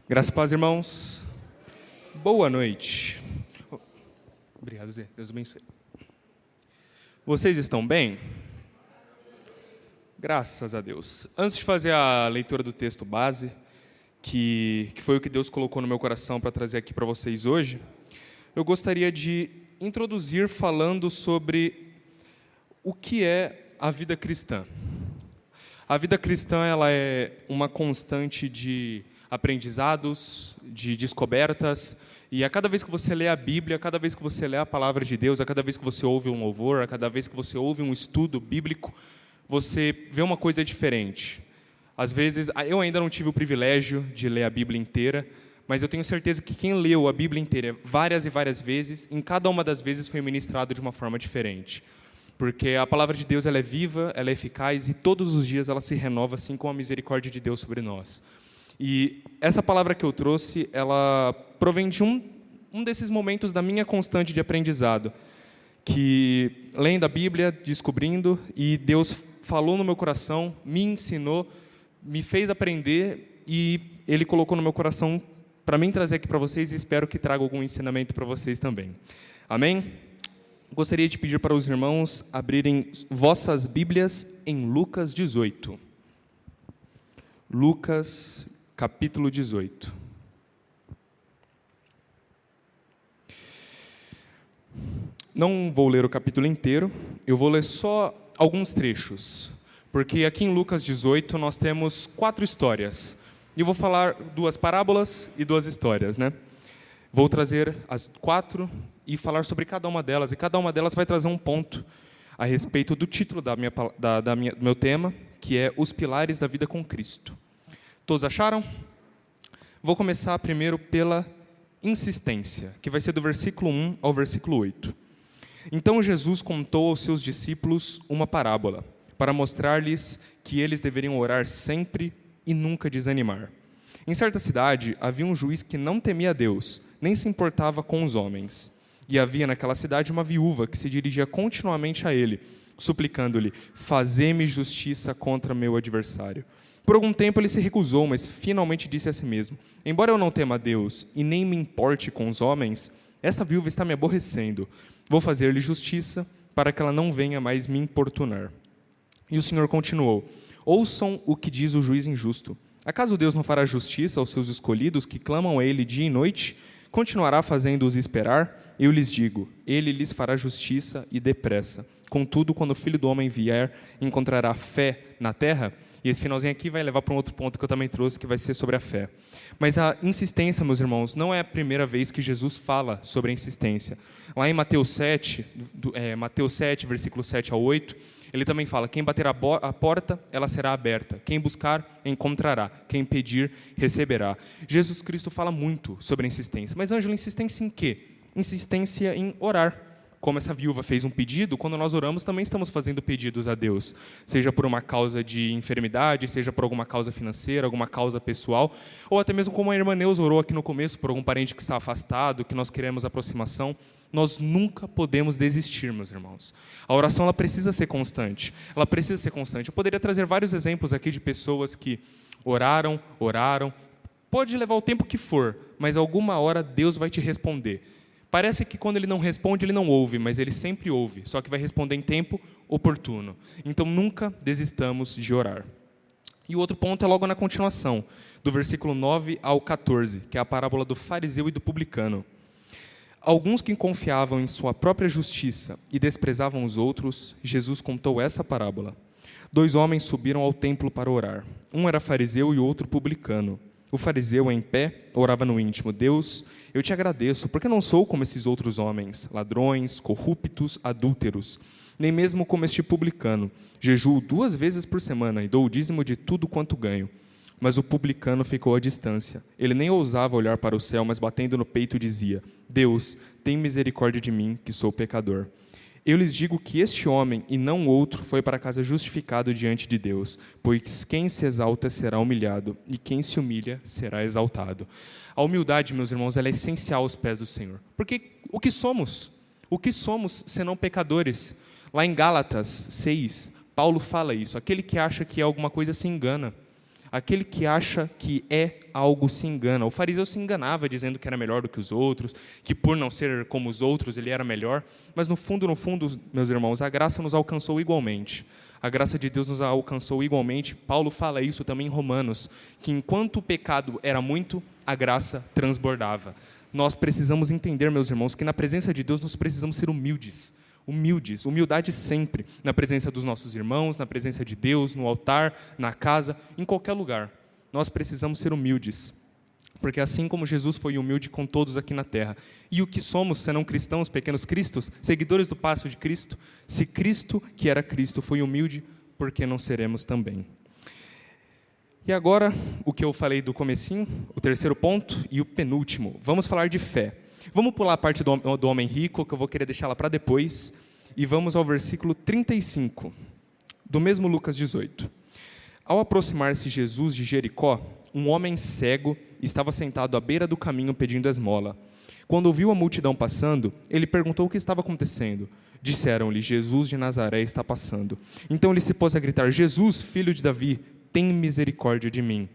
Graças e paz, irmãos. Boa noite. Obrigado, Zé. Deus abençoe. Vocês estão bem? Graças a Deus. Antes de fazer a leitura do texto base, que foi o que Deus colocou no meu coração para trazer aqui para vocês hoje, eu gostaria de introduzir falando sobre o que é a vida cristã. A vida cristã ela é uma constante de aprendizados, de descobertas, e a cada vez que você lê a Bíblia, a cada vez que você lê a palavra de Deus, a cada vez que você ouve um louvor, a cada vez que você ouve um estudo bíblico, você vê uma coisa diferente. Às vezes, eu ainda não tive o privilégio de ler a Bíblia inteira, mas eu tenho certeza que quem leu a Bíblia inteira várias e várias vezes, em cada uma das vezes foi ministrado de uma forma diferente. Porque a palavra de Deus ela é viva, ela é eficaz e todos os dias ela se renova, assim como a misericórdia de Deus sobre nós. E essa palavra que eu trouxe, ela provém de um desses momentos da minha constante de aprendizado, que lendo a Bíblia, descobrindo, e Deus falou no meu coração, me ensinou, me fez aprender e Ele colocou no meu coração para mim trazer aqui para vocês e espero que traga algum ensinamento para vocês também. Amém? Gostaria de pedir para os irmãos abrirem vossas Bíblias em Lucas 18. Lucas, capítulo 18. Não vou ler o capítulo inteiro, eu vou ler só alguns trechos, porque aqui em Lucas 18 nós temos 4 histórias. E eu vou falar 2 parábolas e 2 histórias, né? Vou trazer as 4 e falar sobre cada uma delas, e cada uma delas vai trazer um ponto a respeito do título do meu tema, que é Os Pilares da Vida com Cristo. Todos acharam? Vou começar primeiro pela insistência, que vai ser do versículo 1 ao versículo 8. Então Jesus contou aos seus discípulos uma parábola, para mostrar-lhes que eles deveriam orar sempre e nunca desanimar. Em certa cidade havia um juiz que não temia a Deus, nem se importava com os homens. E havia naquela cidade uma viúva que se dirigia continuamente a ele, suplicando-lhe: fazei-me justiça contra meu adversário. Por algum tempo ele se recusou, mas finalmente disse a si mesmo: embora eu não tema a Deus e nem me importe com os homens, esta viúva está me aborrecendo. Vou fazer-lhe justiça para que ela não venha mais me importunar. E o Senhor continuou: ouçam o que diz o juiz injusto. Acaso Deus não fará justiça aos seus escolhidos que clamam a Ele dia e noite? Continuará fazendo-os esperar? Eu lhes digo, Ele lhes fará justiça e depressa. Contudo, quando o Filho do Homem vier, encontrará fé na terra? E esse finalzinho aqui vai levar para um outro ponto que eu também trouxe, que vai ser sobre a fé. Mas a insistência, meus irmãos, não é a primeira vez que Jesus fala sobre a insistência. Lá em Mateus 7, versículo 7 a 8, ele também fala: quem bater a porta, ela será aberta. Quem buscar, encontrará. Quem pedir, receberá. Jesus Cristo fala muito sobre a insistência. Mas, Ângelo, insistência em quê? Insistência em orar. Como essa viúva fez um pedido, quando nós oramos também estamos fazendo pedidos a Deus. Seja por uma causa de enfermidade, seja por alguma causa financeira, alguma causa pessoal, ou até mesmo como a irmã Neuza orou aqui no começo, por algum parente que está afastado, que nós queremos aproximação. Nós nunca podemos desistir, meus irmãos. A oração ela precisa ser constante. Ela precisa ser constante. Eu poderia trazer vários exemplos aqui de pessoas que oraram. Pode levar o tempo que for, mas alguma hora Deus vai te responder. Parece que quando Ele não responde, Ele não ouve, mas Ele sempre ouve, só que vai responder em tempo oportuno. Então nunca desistamos de orar. E o outro ponto é logo na continuação, do versículo 9 ao 14, que é a parábola do fariseu e do publicano. Alguns que confiavam em sua própria justiça e desprezavam os outros, Jesus contou essa parábola. 2 homens subiram ao templo para orar. Um era fariseu e o outro publicano. O fariseu, em pé, orava no íntimo: Deus, eu te agradeço, porque não sou como esses outros homens, ladrões, corruptos, adúlteros, nem mesmo como este publicano. Jejuo 2 vezes por semana e dou o dízimo de tudo quanto ganho. Mas o publicano ficou à distância. Ele nem ousava olhar para o céu, mas batendo no peito dizia: Deus, tem misericórdia de mim, que sou pecador. Eu lhes digo que este homem, e não outro, foi para casa justificado diante de Deus, pois quem se exalta será humilhado, e quem se humilha será exaltado. A humildade, meus irmãos, ela é essencial aos pés do Senhor. Porque o que somos? O que somos senão pecadores? Lá em Gálatas 6, Paulo fala isso. Aquele que acha que é alguma coisa se engana. Aquele que acha que é algo se engana. O fariseu se enganava dizendo que era melhor do que os outros, que por não ser como os outros ele era melhor, mas no fundo, meus irmãos, a graça nos alcançou igualmente. A graça de Deus nos alcançou igualmente. Paulo fala isso também em Romanos, que enquanto o pecado era muito, a graça transbordava. Nós precisamos entender, meus irmãos, que na presença de Deus nós precisamos ser humildes. Humildade sempre, na presença dos nossos irmãos, na presença de Deus, no altar, na casa, em qualquer lugar. Nós precisamos ser humildes, porque assim como Jesus foi humilde com todos aqui na terra, e o que somos, senão cristãos, pequenos cristos, seguidores do passo de Cristo, se Cristo, que era Cristo, foi humilde, por que não seremos também? E agora, o que eu falei do comecinho, o terceiro ponto e o penúltimo, vamos falar de fé. Vamos pular a parte do homem rico, que eu vou querer deixar lá para depois, e vamos ao versículo 35, do mesmo Lucas 18. Ao aproximar-se Jesus de Jericó, um homem cego estava sentado à beira do caminho pedindo esmola. Quando ouviu a multidão passando, ele perguntou o que estava acontecendo. Disseram-lhe, Jesus de Nazaré está passando. Então ele se pôs a gritar, Jesus, filho de Davi, tem misericórdia de mim.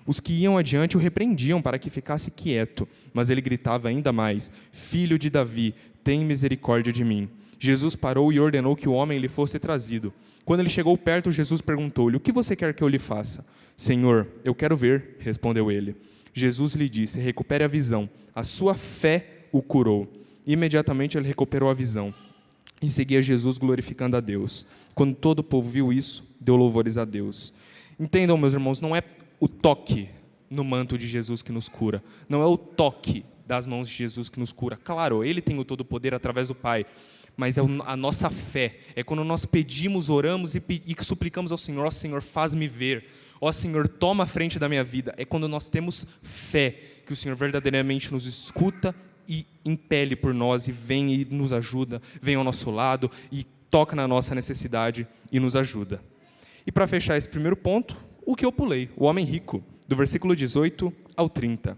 Os que iam adiante o repreendiam para que ficasse quieto, mas ele gritava ainda mais, Filho de Davi, tem misericórdia de mim. Jesus parou e ordenou que o homem lhe fosse trazido. Quando ele chegou perto, Jesus perguntou-lhe, o que você quer que eu lhe faça? Senhor, eu quero ver, respondeu ele. Jesus lhe disse, recupere a visão, a sua fé o curou. Imediatamente ele recuperou a visão e seguia Jesus glorificando a Deus. Quando todo o povo viu isso, deu louvores a Deus. Entendam, meus irmãos, não é o toque no manto de Jesus que nos cura. Não é o toque das mãos de Jesus que nos cura. Claro, Ele tem o todo o poder através do Pai, mas é a nossa fé. É quando nós pedimos, oramos e suplicamos ao Senhor, ó Senhor, faz-me ver. Ó Senhor, toma a frente da minha vida. É quando nós temos fé que o Senhor verdadeiramente nos escuta e impele por nós e vem e nos ajuda, vem ao nosso lado e toca na nossa necessidade e nos ajuda. E para fechar esse primeiro ponto, o que eu pulei, o homem rico, do versículo 18 ao 30.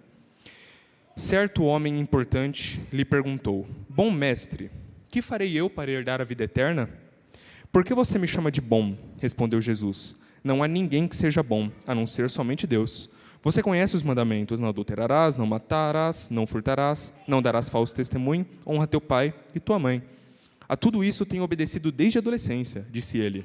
Certo homem importante lhe perguntou, bom mestre, que farei eu para herdar a vida eterna? Por que você me chama de bom? Respondeu Jesus. Não há ninguém que seja bom, a não ser somente Deus. Você conhece os mandamentos, não adulterarás, não matarás, não furtarás, não darás falso testemunho, honra teu pai e tua mãe. A tudo isso tenho obedecido desde a adolescência, disse ele.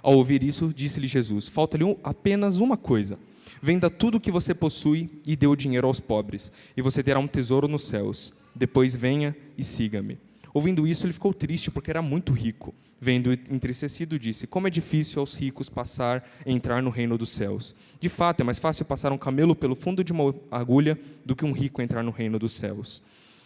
Ao ouvir isso, disse-lhe Jesus, falta-lhe apenas uma coisa. Venda tudo o que você possui e dê o dinheiro aos pobres, e você terá um tesouro nos céus. Depois venha e siga-me. Ouvindo isso, ele ficou triste, porque era muito rico. Vendo entristecido, disse, como é difícil aos ricos entrar no reino dos céus. De fato, é mais fácil passar um camelo pelo fundo de uma agulha do que um rico entrar no reino dos céus.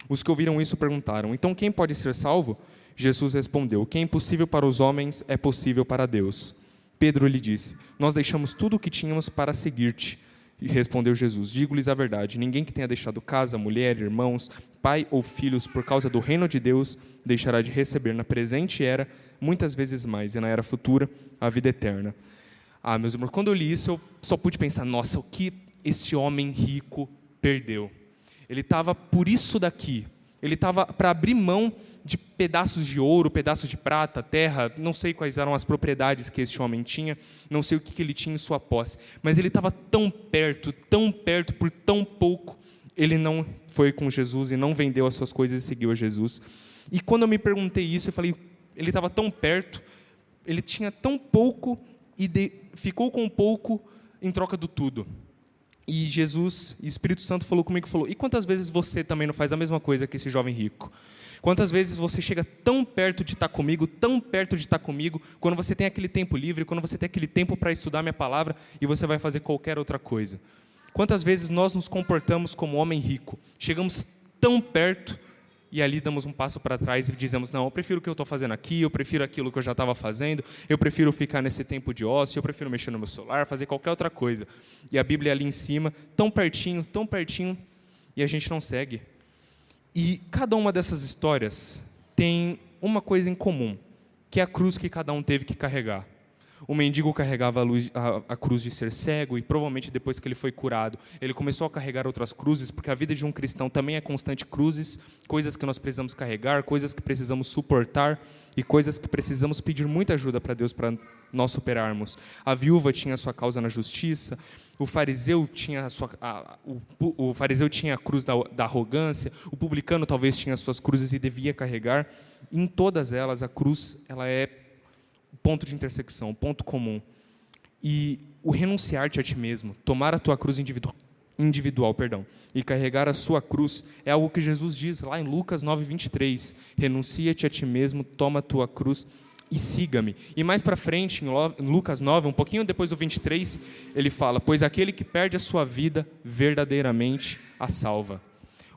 Os que ouviram isso perguntaram, então quem pode ser salvo? Jesus respondeu, o que é impossível para os homens é possível para Deus. Pedro lhe disse, nós deixamos tudo o que tínhamos para seguir-te. E respondeu Jesus, digo-lhes a verdade, ninguém que tenha deixado casa, mulher, irmãos, pai ou filhos por causa do reino de Deus, deixará de receber na presente era, muitas vezes mais, e na era futura, a vida eterna. Ah, meus irmãos, quando eu li isso, eu só pude pensar, nossa, o que esse homem rico perdeu? Ele estava por isso daqui. Ele estava para abrir mão de pedaços de ouro, pedaços de prata, terra, não sei quais eram as propriedades que esse homem tinha, não sei o que ele tinha em sua posse, mas ele estava tão perto, por tão pouco, ele não foi com Jesus e não vendeu as suas coisas e seguiu a Jesus. E quando eu me perguntei isso, eu falei, ele estava tão perto, ele tinha tão pouco e ficou com pouco em troca do tudo. E Jesus, e Espírito Santo falou comigo, e quantas vezes você também não faz a mesma coisa que esse jovem rico? Quantas vezes você chega tão perto de estar comigo, quando você tem aquele tempo livre, quando você tem aquele tempo para estudar minha palavra, e você vai fazer qualquer outra coisa? Quantas vezes nós nos comportamos como homem rico? Chegamos tão perto, e ali damos um passo para trás e dizemos, não, eu prefiro o que eu estou fazendo aqui, eu prefiro aquilo que eu já estava fazendo, eu prefiro ficar nesse tempo de ócio, eu prefiro mexer no meu celular, fazer qualquer outra coisa. E a Bíblia ali em cima, tão pertinho, e a gente não segue. E cada uma dessas histórias tem uma coisa em comum, que é a cruz que cada um teve que carregar. O mendigo carregava a cruz de ser cego e provavelmente depois que ele foi curado, ele começou a carregar outras cruzes, porque a vida de um cristão também é constante cruzes, coisas que nós precisamos carregar, coisas que precisamos suportar e coisas que precisamos pedir muita ajuda para Deus para nós superarmos. A viúva tinha a sua causa na justiça, o fariseu tinha a cruz da arrogância, o publicano talvez tinha as suas cruzes e devia carregar. Em todas elas, a cruz ela é ponto de intersecção, ponto comum. E o renunciar-te a ti mesmo, tomar a tua cruz individual, e carregar a sua cruz, é algo que Jesus diz lá em Lucas 9:23, renuncia-te a ti mesmo, toma a tua cruz e siga-me. E mais para frente, em Lucas 9, um pouquinho depois do 23, ele fala, pois aquele que perde a sua vida, verdadeiramente a salva.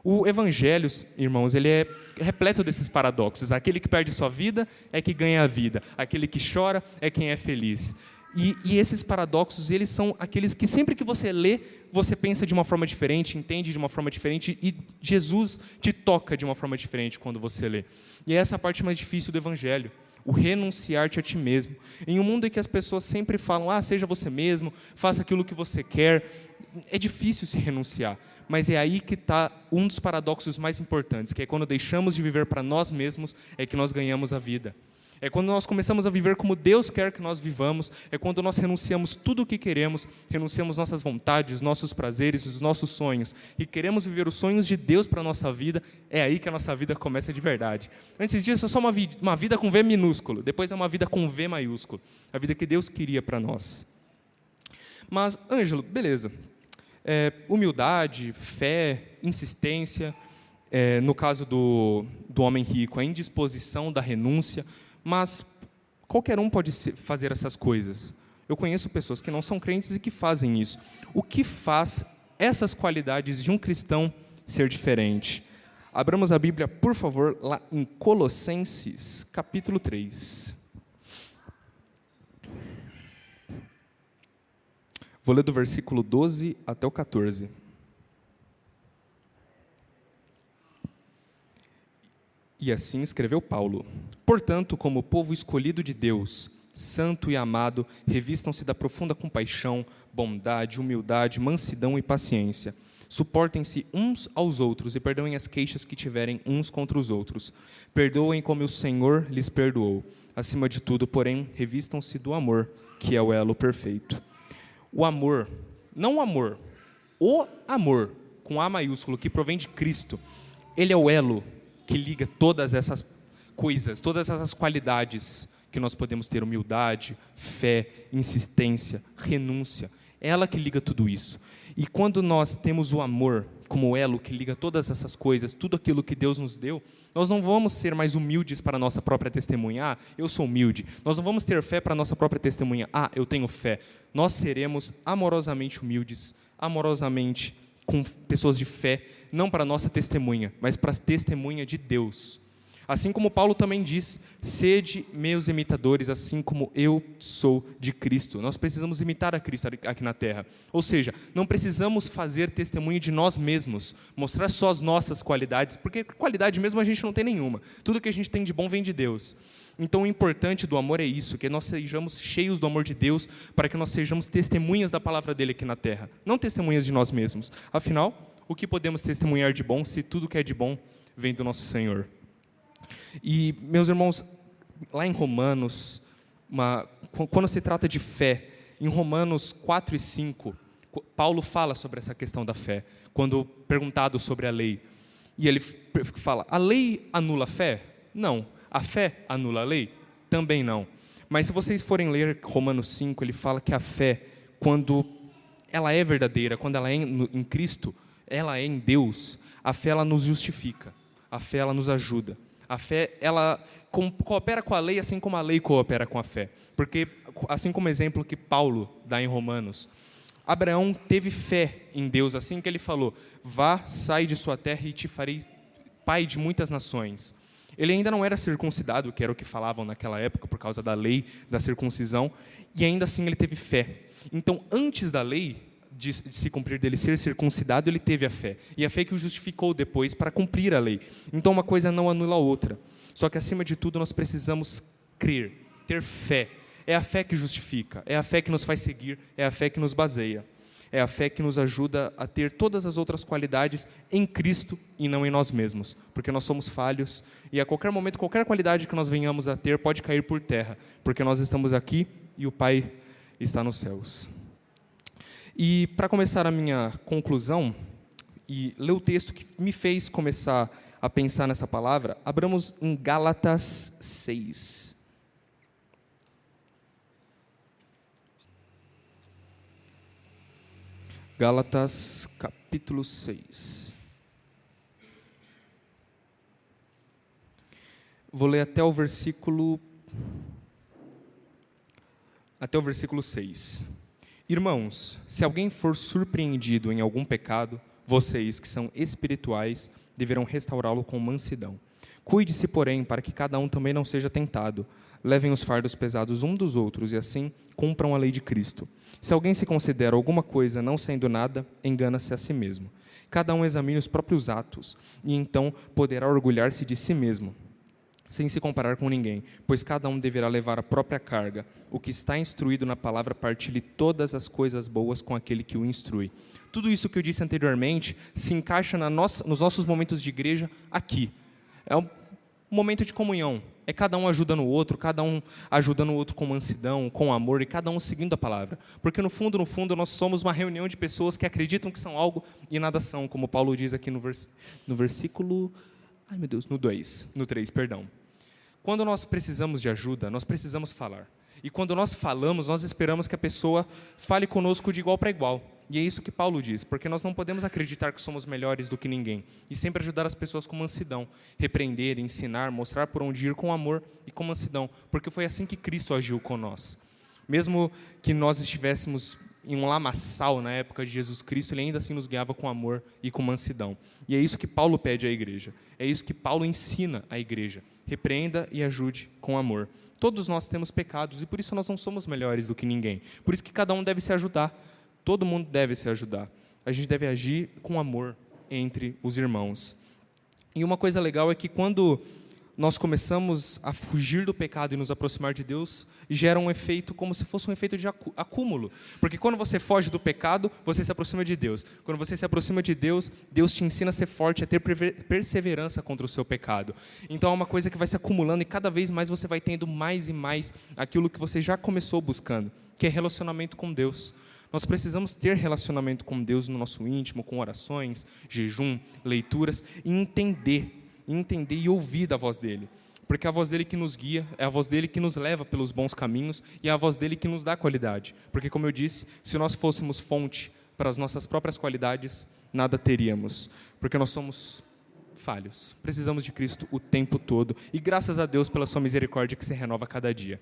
O Evangelho, irmãos, ele é repleto desses paradoxos. Aquele que perde sua vida é que ganha a vida. Aquele que chora é quem é feliz. E esses paradoxos, eles são aqueles que sempre que você lê, você pensa de uma forma diferente, entende de uma forma diferente, e Jesus te toca de uma forma diferente quando você lê. E essa é a parte mais difícil do Evangelho, o renunciar-te a ti mesmo. Em um mundo em que as pessoas sempre falam, seja você mesmo, faça aquilo que você quer, é difícil se renunciar. Mas é aí que está um dos paradoxos mais importantes, que é quando deixamos de viver para nós mesmos, é que nós ganhamos a vida. É quando nós começamos a viver como Deus quer que nós vivamos, é quando nós renunciamos tudo o que queremos, renunciamos nossas vontades, nossos prazeres, os nossos sonhos, e queremos viver os sonhos de Deus para a nossa vida, é aí que a nossa vida começa de verdade. Antes disso é só uma vida com V minúsculo, depois é uma vida com V maiúsculo, a vida que Deus queria para nós. Mas, Ângelo, beleza. Humildade, fé, insistência, no caso do homem rico, a indisposição da renúncia, mas qualquer um pode fazer essas coisas. Eu conheço pessoas que não são crentes e que fazem isso. O que faz essas qualidades de um cristão ser diferente? Abramos a Bíblia, por favor, lá em Colossenses, capítulo 3. Vou ler do versículo 12 até o 14. E assim escreveu Paulo: portanto, como povo escolhido de Deus, santo e amado, revistam-se da profunda compaixão, bondade, humildade, mansidão e paciência. Suportem-se uns aos outros e perdoem as queixas que tiverem uns contra os outros. Perdoem como o Senhor lhes perdoou. Acima de tudo, porém, revistam-se do amor, que é o elo perfeito. O amor, não o amor, com A maiúsculo, que provém de Cristo, ele é o elo que liga todas essas coisas, todas essas qualidades que nós podemos ter, humildade, fé, insistência, renúncia, é ela que liga tudo isso. E quando nós temos o amor como elo que liga todas essas coisas, tudo aquilo que Deus nos deu, nós não vamos ser mais humildes para a nossa própria testemunha. Eu sou humilde. Nós não vamos ter fé para a nossa própria testemunha. Eu tenho fé. Nós seremos amorosamente humildes, amorosamente com pessoas de fé, não para a nossa testemunha, mas para a testemunha de Deus. Assim como Paulo também diz, sede meus imitadores, assim como eu sou de Cristo. Nós precisamos imitar a Cristo aqui na terra. Ou seja, não precisamos fazer testemunho de nós mesmos, mostrar só as nossas qualidades, porque qualidade mesmo a gente não tem nenhuma. Tudo que a gente tem de bom vem de Deus. Então o importante do amor é isso, que nós sejamos cheios do amor de Deus, para que nós sejamos testemunhas da palavra dele aqui na terra, não testemunhas de nós mesmos. Afinal, o que podemos testemunhar de bom, se tudo que é de bom vem do nosso Senhor? E, meus irmãos, lá em Romanos, quando se trata de fé, em Romanos 4 e 5, Paulo fala sobre essa questão da fé, quando perguntado sobre a lei. E ele fala, a lei anula a fé? Não. A fé anula a lei? Também não. Mas se vocês forem ler Romanos 5, ele fala que a fé, quando ela é verdadeira, quando ela é em Cristo, ela é em Deus, a fé ela nos justifica, a fé ela nos ajuda. A fé, ela coopera com a lei, assim como a lei coopera com a fé. Porque, assim como o exemplo que Paulo dá em Romanos, Abraão teve fé em Deus, assim que ele falou, vá, sai de sua terra e te farei pai de muitas nações. Ele ainda não era circuncidado, que era o que falavam naquela época, por causa da lei da circuncisão, e ainda assim ele teve fé. Então, antes da lei de se cumprir dele ser circuncidado, ele teve a fé. E a fé que o justificou depois para cumprir a lei. Então uma coisa não anula a outra. Só que acima de tudo nós precisamos crer, ter fé. É a fé que justifica, é a fé que nos faz seguir, é a fé que nos baseia. É a fé que nos ajuda a ter todas as outras qualidades em Cristo e não em nós mesmos, porque nós somos falhos e a qualquer momento, qualquer qualidade que nós venhamos a ter pode cair por terra, porque nós estamos aqui e o Pai está nos céus. E para começar a minha conclusão e ler o texto que me fez começar a pensar nessa palavra, abramos em Gálatas 6. Gálatas, capítulo 6. Vou ler até o versículo 6. Irmãos, se alguém for surpreendido em algum pecado, vocês que são espirituais deverão restaurá-lo com mansidão. Cuide-se, porém, para que cada um também não seja tentado. Levem os fardos pesados um dos outros e assim cumpram a lei de Cristo. Se alguém se considera alguma coisa não sendo nada, engana-se a si mesmo. Cada um examine os próprios atos e então poderá orgulhar-se de si mesmo, sem se comparar com ninguém, pois cada um deverá levar a própria carga. O que está instruído na palavra partilhe todas as coisas boas com aquele que o instrui. Tudo isso que eu disse anteriormente se encaixa nos nossos momentos de igreja aqui. É um momento de comunhão. É cada um ajudando o outro, cada um ajudando o outro com mansidão, com amor, e cada um seguindo a palavra. Porque no fundo, nós somos uma reunião de pessoas que acreditam que são algo e nada são, como Paulo diz aqui no versículo... Ai, meu Deus, no 3, perdão. Quando nós precisamos de ajuda, nós precisamos falar. E quando nós falamos, nós esperamos que a pessoa fale conosco de igual para igual. E é isso que Paulo diz, porque nós não podemos acreditar que somos melhores do que ninguém. E sempre ajudar as pessoas com mansidão. Repreender, ensinar, mostrar por onde ir com amor e com mansidão. Porque foi assim que Cristo agiu com nós. Mesmo que nós estivéssemos em um lamaçal na época de Jesus Cristo, ele ainda assim nos guiava com amor e com mansidão. E é isso que Paulo pede à igreja. É isso que Paulo ensina à igreja. Repreenda e ajude com amor. Todos nós temos pecados e por isso nós não somos melhores do que ninguém. Por isso que cada um deve se ajudar. Todo mundo deve se ajudar. A gente deve agir com amor entre os irmãos. E uma coisa legal é que quando nós começamos a fugir do pecado e nos aproximar de Deus, gera um efeito como se fosse um efeito de acúmulo. Porque quando você foge do pecado, você se aproxima de Deus. Quando você se aproxima de Deus, Deus te ensina a ser forte, a ter perseverança contra o seu pecado. Então é uma coisa que vai se acumulando e cada vez mais você vai tendo mais e mais aquilo que você já começou buscando, que é relacionamento com Deus. Nós precisamos ter relacionamento com Deus no nosso íntimo, com orações, jejum, leituras, e entender e ouvir da voz dele. Porque é a voz dele que nos guia, é a voz dele que nos leva pelos bons caminhos e é a voz dele que nos dá qualidade. Porque, como eu disse, se nós fôssemos fonte para as nossas próprias qualidades, nada teríamos. Porque nós somos falhos. Precisamos de Cristo o tempo todo. E graças a Deus pela sua misericórdia que se renova a cada dia.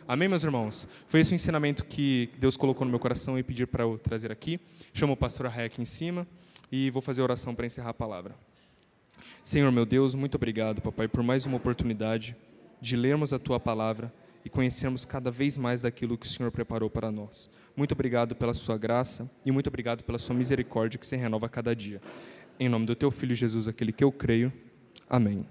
Amém, meus irmãos? Foi esse o ensinamento que Deus colocou no meu coração e pedir para eu trazer aqui. Chamo o pastor Arraia aqui em cima e vou fazer a oração para encerrar a palavra. Senhor, meu Deus, muito obrigado, papai, por mais uma oportunidade de lermos a tua palavra e conhecermos cada vez mais daquilo que o Senhor preparou para nós. Muito obrigado pela sua graça e muito obrigado pela sua misericórdia que se renova a cada dia. Em nome do teu Filho Jesus, aquele que eu creio. Amém.